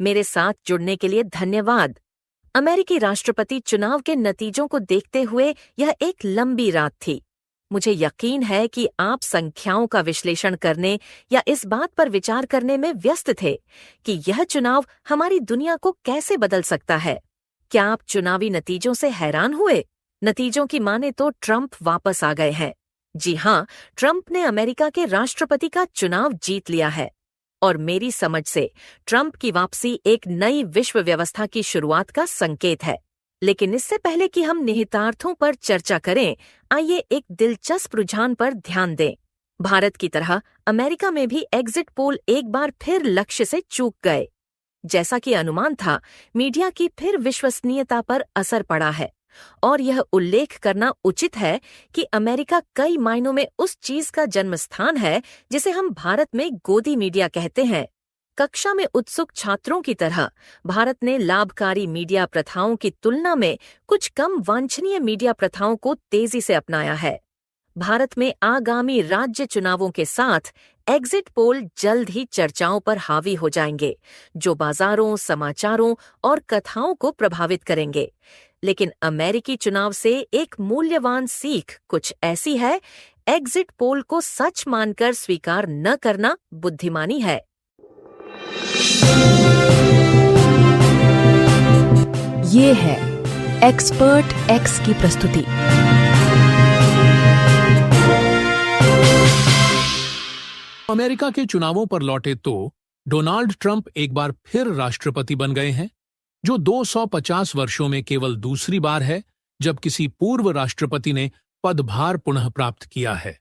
मेरे साथ जुड़ने के लिए धन्यवाद। अमेरिकी राष्ट्रपति चुनाव के नतीजों को देखते हुए यह एक लंबी रात थी। मुझे यकीन है कि आप संख्याओं का विश्लेषण करने या इस बात पर विचार करने में व्यस्त थे कि यह चुनाव हमारी दुनिया को कैसे बदल सकता है। क्या आप चुनावी नतीजों से हैरान हुए? नतीजों की माने तो ट्रंप वापस आ गए हैं। जी हाँ, ट्रंप ने अमेरिका के राष्ट्रपति का चुनाव जीत लिया है। और मेरी समझ से ट्रंप की वापसी एक नई विश्व व्यवस्था की शुरुआत का संकेत है। लेकिन इससे पहले कि हम निहितार्थों पर चर्चा करें, आइए एक दिलचस्प रुझान पर ध्यान दें। भारत की तरह अमेरिका में भी एग्जिट पोल एक बार फिर लक्ष्य से चूक गए। जैसा कि अनुमान था, मीडिया की फिर विश्वसनीयता पर असर पड़ा है। और यह उल्लेख करना उचित है कि अमेरिका कई मायनों में उस चीज का जन्म स्थान है जिसे हम भारत में गोदी मीडिया कहते हैं। कक्षा में उत्सुक छात्रों की तरह भारत ने लाभकारी मीडिया प्रथाओं की तुलना में कुछ कम वांछनीय मीडिया प्रथाओं को तेजी से अपनाया है। भारत में आगामी राज्य चुनावों के साथ एग्जिट पोल जल्द ही चर्चाओं पर हावी हो जाएंगे, जो बाजारों, समाचारों और कथाओं को प्रभावित करेंगे। लेकिन अमेरिकी चुनाव से एक मूल्यवान सीख कुछ ऐसी है, एग्जिट पोल को सच मानकर स्वीकार न करना बुद्धिमानी है। ये है एक्सपर्ट एक्स की प्रस्तुति। अमेरिका के चुनावों पर लौटे तो डोनाल्ड ट्रंप एक बार फिर राष्ट्रपति बन गए हैं, जो 250 वर्षों में केवल दूसरी बार है जब किसी पूर्व राष्ट्रपति ने पदभार पुनः प्राप्त किया है।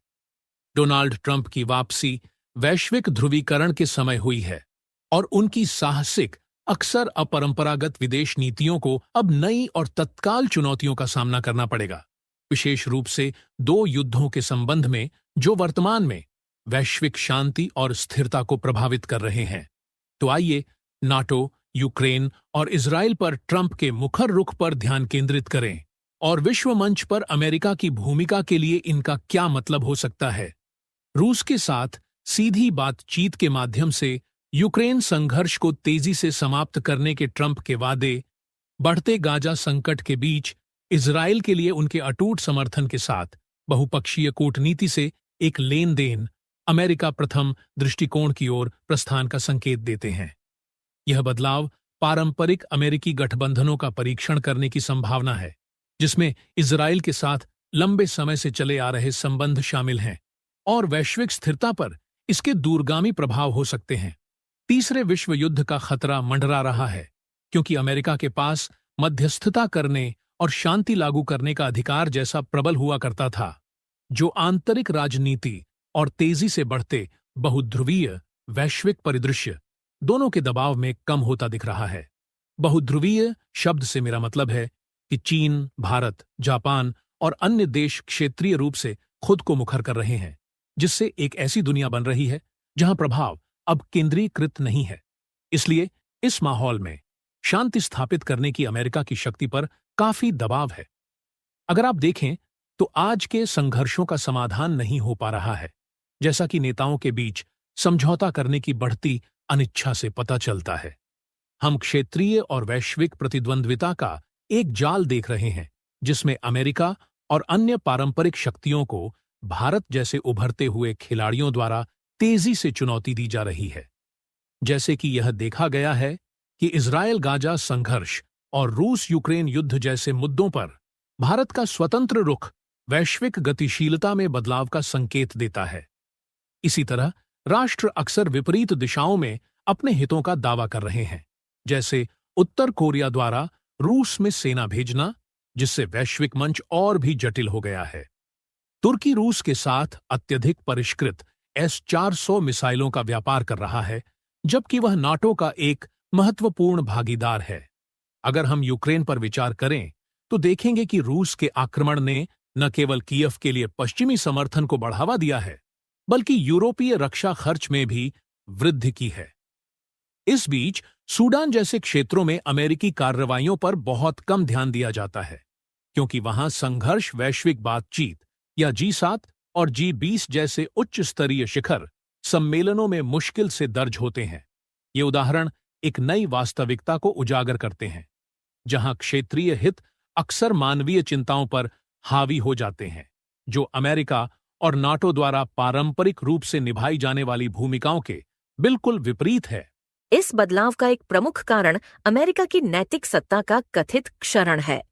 डोनाल्ड ट्रंप की वापसी वैश्विक ध्रुवीकरण के समय हुई है और उनकी साहसिक, अक्सर अपरंपरागत विदेश नीतियों को अब नई और तत्काल चुनौतियों का सामना करना पड़ेगा, विशेष रूप से 2 युद्धों के संबंध में जो वर्तमान में वैश्विक शांति और स्थिरता को प्रभावित कर रहे हैं। तो आइए नाटो, यूक्रेन और इजराइल पर ट्रंप के मुखर रुख पर ध्यान केंद्रित करें और विश्व मंच पर अमेरिका की भूमिका के लिए इनका क्या मतलब हो सकता है। रूस के साथ सीधी बातचीत के माध्यम से यूक्रेन संघर्ष को तेजी से समाप्त करने के ट्रंप के वादे, बढ़ते गाजा संकट के बीच इजराइल के लिए उनके अटूट समर्थन के साथ बहुपक्षीय कूटनीति से एक लेन देन अमेरिका प्रथम दृष्टिकोण की ओर प्रस्थान का संकेत देते हैं। यह बदलाव पारंपरिक अमेरिकी गठबंधनों का परीक्षण करने की संभावना है, जिसमें इजराइल के साथ लंबे समय से चले आ रहे संबंध शामिल हैं और वैश्विक स्थिरता पर इसके दूरगामी प्रभाव हो सकते हैं। तीसरे विश्व युद्ध का खतरा मंडरा रहा है, क्योंकि अमेरिका के पास मध्यस्थता करने और शांति लागू करने का अधिकार जैसा प्रबल हुआ करता था, जो आंतरिक राजनीति और तेजी से बढ़ते बहुध्रुवीय वैश्विक परिदृश्य दोनों के दबाव में कम होता दिख रहा है। बहुध्रुवीय शब्द से मेरा मतलब है कि चीन, भारत, जापान और अन्य देश क्षेत्रीय रूप से खुद को मुखर कर रहे हैं, जिससे एक ऐसी दुनिया बन रही है जहां प्रभाव अब केंद्रीकृत नहीं है। इसलिए इस माहौल में शांति स्थापित करने की अमेरिका की शक्ति पर काफी दबाव है। अगर आप देखें तो आज के संघर्षों का समाधान नहीं हो पा रहा है, जैसा कि नेताओं के बीच समझौता करने की बढ़ती अनिच्छा से पता चलता है। हम क्षेत्रीय और वैश्विक प्रतिद्वंद्विता का एक जाल देख रहे हैं, जिसमें अमेरिका और अन्य पारंपरिक शक्तियों को भारत जैसे उभरते हुए खिलाड़ियों द्वारा तेजी से चुनौती दी जा रही है। जैसे कि यह देखा गया है कि इजरायल गाजा संघर्ष और रूस यूक्रेन युद्ध जैसे मुद्दों पर भारत का स्वतंत्र रुख वैश्विक गतिशीलता में बदलाव का संकेत देता है। इसी तरह राष्ट्र अक्सर विपरीत दिशाओं में अपने हितों का दावा कर रहे हैं, जैसे उत्तर कोरिया द्वारा रूस में सेना भेजना, जिससे वैश्विक मंच और भी जटिल हो गया है। तुर्की रूस के साथ अत्यधिक परिष्कृत S-400 मिसाइलों का व्यापार कर रहा है, जबकि वह नाटो का एक महत्वपूर्ण भागीदार है। अगर हम यूक्रेन पर विचार करें तो देखेंगे कि रूस के आक्रमण ने न केवल कीयव के लिए पश्चिमी समर्थन को बढ़ावा दिया है, बल्कि यूरोपीय रक्षा खर्च में भी वृद्धि की है। इस बीच सूडान जैसे क्षेत्रों में अमेरिकी कार्रवाइयों पर बहुत कम ध्यान दिया जाता है, क्योंकि वहां संघर्ष वैश्विक बातचीत या G7 और G20 जैसे उच्च स्तरीय शिखर सम्मेलनों में मुश्किल से दर्ज होते हैं। ये उदाहरण एक नई वास्तविकता को उजागर करते हैं, जहां क्षेत्रीय हित अक्सर मानवीय चिंताओं पर हावी हो जाते हैं, जो अमेरिका और नाटो द्वारा पारंपरिक रूप से निभाई जाने वाली भूमिकाओं के बिल्कुल विपरीत है। इस बदलाव का एक प्रमुख कारण अमेरिका की नैतिक सत्ता का कथित क्षरण है।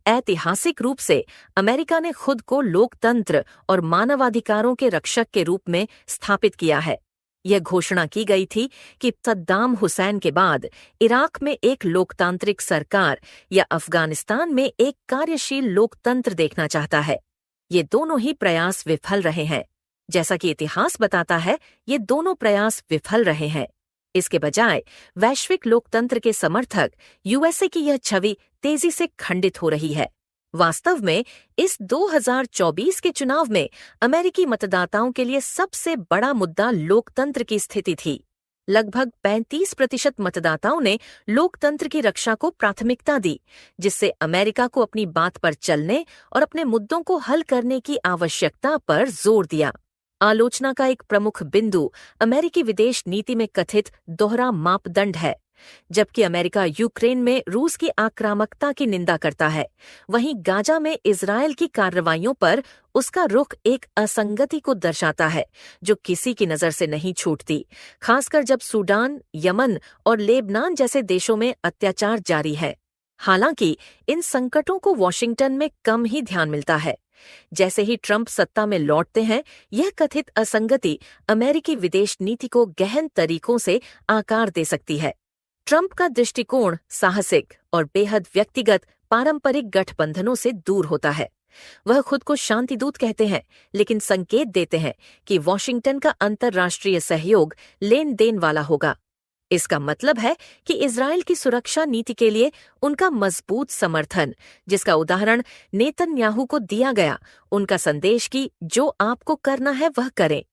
ऐतिहासिक रूप से अमेरिका ने खुद को लोकतंत्र और मानवाधिकारों के रक्षक के रूप में स्थापित किया है। यह घोषणा की गई थी कि सद्दाम हुसैन के बाद इराक में एक लोकतांत्रिक सरकार या अफगानिस्तान में एक कार्यशील लोकतंत्र देखना चाहता है। ये दोनों ही प्रयास विफल रहे हैं। जैसा कि इतिहास बताता है, ये दोनों प्रयास विफल रहे हैं। इसके बजाय वैश्विक लोकतंत्र के समर्थक यूएसए की यह छवि तेजी से खंडित हो रही है। वास्तव में इस 2024 के चुनाव में अमेरिकी मतदाताओं के लिए सबसे बड़ा मुद्दा लोकतंत्र की स्थिति थी। लगभग 35% मतदाताओं ने लोकतंत्र की रक्षा को प्राथमिकता दी, जिससे अमेरिका को अपनी बात पर चलने और अपने मुद्दों को हल करने की आवश्यकता पर जोर दिया। आलोचना का एक प्रमुख बिंदु अमेरिकी विदेश नीति में कथित दोहरा मापदंड है। जबकि अमेरिका यूक्रेन में रूस की आक्रामकता की निंदा करता है, वहीं गाजा में इजरायल की कार्रवाइयों पर उसका रुख एक असंगति को दर्शाता है जो किसी की नजर से नहीं छूटती, खासकर जब सूडान, यमन और लेबनान जैसे देशों में अत्याचार जारी है। हालांकि इन संकटों को वॉशिंगटन में कम ही ध्यान मिलता है। जैसे ही ट्रंप सत्ता में लौटते हैं, यह कथित असंगति अमेरिकी विदेश नीति को गहन तरीकों से आकार दे सकती है। ट्रंप का दृष्टिकोण साहसिक और बेहद व्यक्तिगत पारंपरिक गठबंधनों से दूर होता है। वह खुद को शांतिदूत कहते हैं, लेकिन संकेत देते हैं कि वॉशिंगटन का अंतर्राष्ट्रीय सहयोग लेन देन वाला होगा। इसका मतलब है कि इजरायल की सुरक्षा नीति के लिए उनका मजबूत समर्थन, जिसका उदाहरण नेतन्याहू को दिया गया, उनका संदेश कि जो आपको करना है वह करें।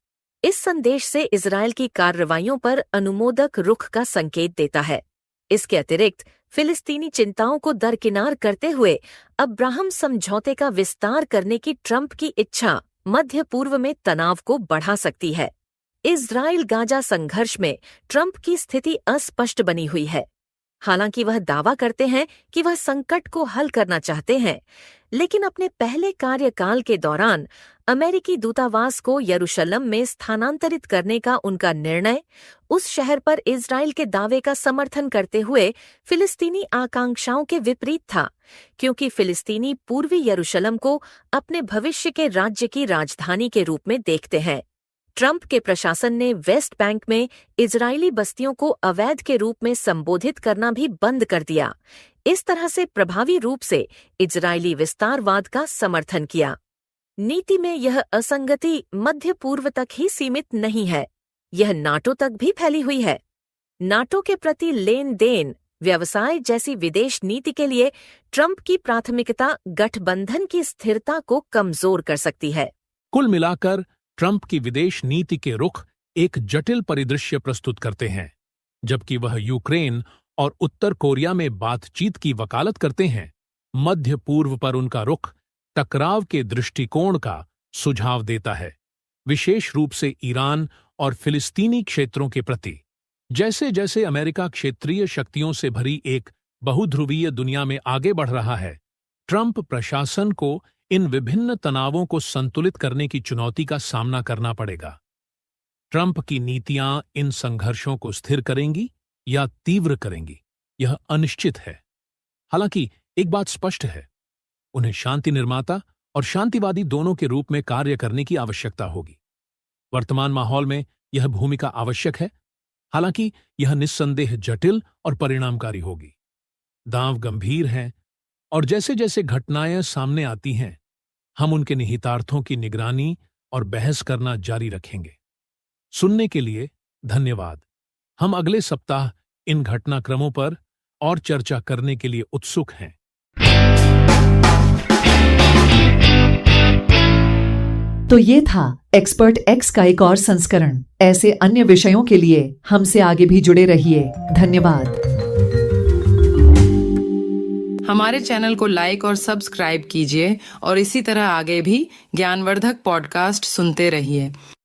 इस संदेश से इजरायल की कार्रवाइयों पर अनुमोदक रुख का संकेत देता है। इसके अतिरिक्त फिलिस्तीनी चिंताओं को दरकिनार करते हुए अब्राहम समझौते का विस्तार करने की ट्रंप की इच्छा मध्य पूर्व में तनाव को बढ़ा सकती है। इजरायल गाजा संघर्ष में ट्रंप की स्थिति अस्पष्ट बनी हुई है। हालांकि वह दावा करते हैं कि वह संकट को हल करना चाहते हैं, लेकिन अपने पहले कार्यकाल के दौरान अमेरिकी दूतावास को यरूशलेम में स्थानांतरित करने का उनका निर्णय उस शहर पर इजरायल के दावे का समर्थन करते हुए फिलिस्तीनी आकांक्षाओं के विपरीत था, क्योंकि फिलिस्तीनी पूर्वी यरूशलेम को अपने भविष्य के राज्य की राजधानी के रूप में देखते हैं। ट्रंप के प्रशासन ने वेस्ट बैंक में इजरायली बस्तियों को अवैध के रूप में संबोधित करना भी बंद कर दिया। इस तरह से प्रभावी रूप से इजरायली विस्तारवाद का समर्थन किया। नीति में यह असंगति मध्य पूर्व तक ही सीमित नहीं है, यह नाटो तक भी फैली हुई है। नाटो के प्रति लेन देन, व्यवसाय जैसी विदेश नीति के लिए ट्रंप की प्राथमिकता गठबंधन की स्थिरता को कमजोर कर सकती है। कुल मिलाकर ट्रंप की विदेश नीति के रुख एक जटिल परिदृश्य प्रस्तुत करते हैं। जबकि वह यूक्रेन और उत्तर कोरिया में बातचीत की वकालत करते हैं, मध्य पूर्व पर उनका रुख टकराव के दृष्टिकोण का सुझाव देता है, विशेष रूप से ईरान और फिलिस्तीनी क्षेत्रों के प्रति। जैसे जैसे अमेरिका क्षेत्रीय शक्तियों से भरी एक बहुध्रुवीय दुनिया में आगे बढ़ रहा है, ट्रंप प्रशासन को इन विभिन्न तनावों को संतुलित करने की चुनौती का सामना करना पड़ेगा। ट्रंप की नीतियां इन संघर्षों को स्थिर करेंगी या तीव्र करेंगी, यह अनिश्चित है। हालांकि एक बात स्पष्ट है, उन्हें शांति निर्माता और शांतिवादी दोनों के रूप में कार्य करने की आवश्यकता होगी। वर्तमान माहौल में यह भूमिका आवश्यक है, हालांकि यह निस्संदेह जटिल और परिणामकारी होगी। दांव गंभीर हैं और जैसे जैसे घटनाएं सामने आती हैं, हम उनके निहितार्थों की निगरानी और बहस करना जारी रखेंगे। सुनने के लिए धन्यवाद। हम अगले सप्ताह इन घटनाक्रमों पर और चर्चा करने के लिए उत्सुक हैं। तो ये था एक्सपर्ट एक्स का एक और संस्करण। ऐसे अन्य विषयों के लिए हमसे आगे भी जुड़े रहिए। धन्यवाद। हमारे चैनल को लाइक और सब्सक्राइब कीजिए और इसी तरह आगे भी ज्ञानवर्धक पॉडकास्ट सुनते रहिए।